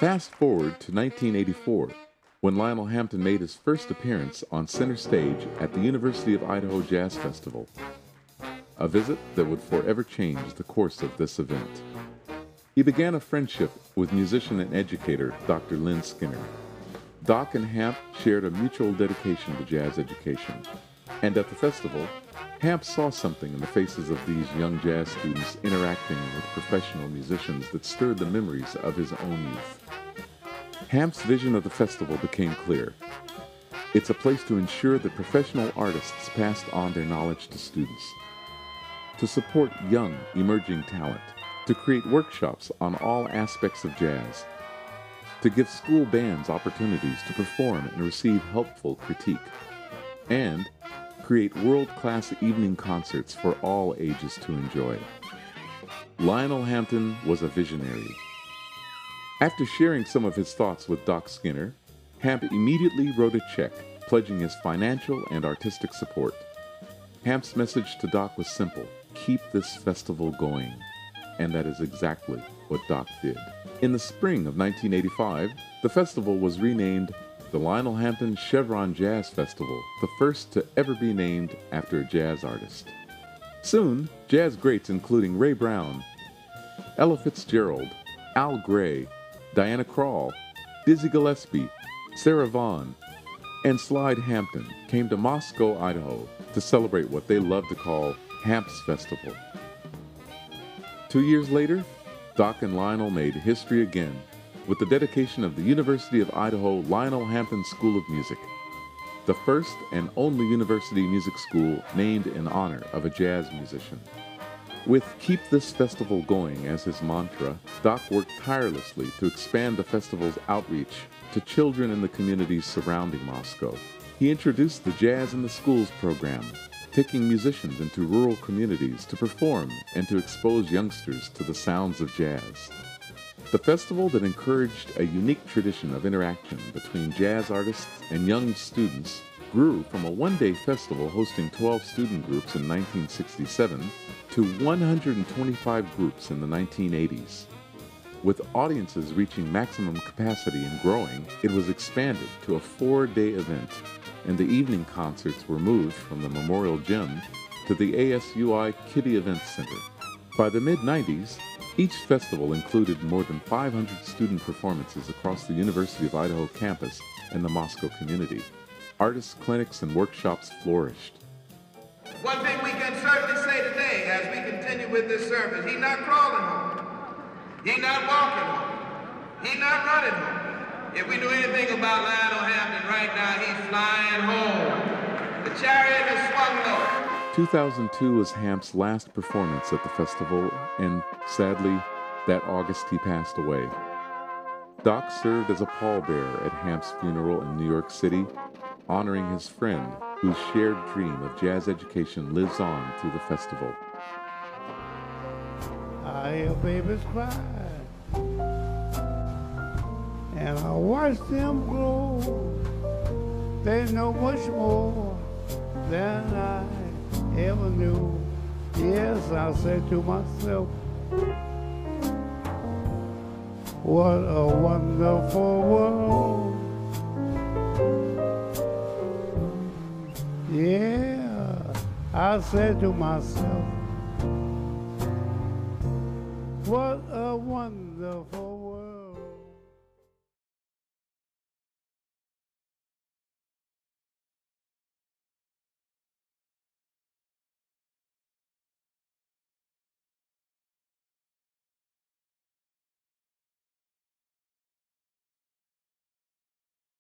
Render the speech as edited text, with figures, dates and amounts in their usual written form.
Fast forward to 1984, when Lionel Hampton made his first appearance on center stage at the University of Idaho Jazz Festival, a visit that would forever change the course of this event. He began a friendship with musician and educator Dr. Lynn Skinner. Doc and Hamp shared a mutual dedication to jazz education, and at the festival, Hamp saw something in the faces of these young jazz students interacting with professional musicians that stirred the memories of his own youth. Hamp's vision of the festival became clear. It's a place to ensure that professional artists pass on their knowledge to students, to support young, emerging talent, to create workshops on all aspects of jazz, to give school bands opportunities to perform and receive helpful critique, and create world-class evening concerts for all ages to enjoy. Lionel Hampton was a visionary. After sharing some of his thoughts with Doc Skinner, Hamp immediately wrote a check pledging his financial and artistic support. Hamp's message to Doc was simple: keep this festival going. And that is exactly what Doc did. In the spring of 1985, the festival was renamed the Lionel Hampton Chevron Jazz Festival, the first to ever be named after a jazz artist. Soon, jazz greats including Ray Brown, Ella Fitzgerald, Al Gray, Diana Krall, Dizzy Gillespie, Sarah Vaughan, and Slide Hampton came to Moscow, Idaho to celebrate what they love to call Hamp's Festival. 2 years later, Doc and Lionel made history again with the dedication of the University of Idaho Lionel Hampton School of Music, the first and only university music school named in honor of a jazz musician. With "Keep This Festival Going" as his mantra, Doc worked tirelessly to expand the festival's outreach to children in the communities surrounding Moscow. He introduced the Jazz in the Schools program, taking musicians into rural communities to perform and to expose youngsters to the sounds of jazz. The festival that encouraged a unique tradition of interaction between jazz artists and young students grew from a one-day festival hosting 12 student groups in 1967 to 125 groups in the 1980s. With audiences reaching maximum capacity and growing, it was expanded to a 4-day event, and the evening concerts were moved from the Memorial Gym to the ASUI Kiddie Event Center. By the mid-90s, each festival included more than 500 student performances across the University of Idaho campus and the Moscow community. Artists' clinics and workshops flourished. One thing we can certainly say today as we continue with this service: he's not crawling home. He's not walking home. He's not running home. If we knew anything about Lionel Hampton right now, he's flying home. The chariot has swung low. 2002 was Hamp's last performance at the festival, and sadly, that August he passed away. Doc served as a pallbearer at Hamp's funeral in New York City, honoring his friend whose shared dream of jazz education lives on through the festival. I hear babies cry, and I watch them grow. They know much more than I ever knew. Yes, I said to myself, what a wonderful world. Yeah, I said to myself, what a wonderful world.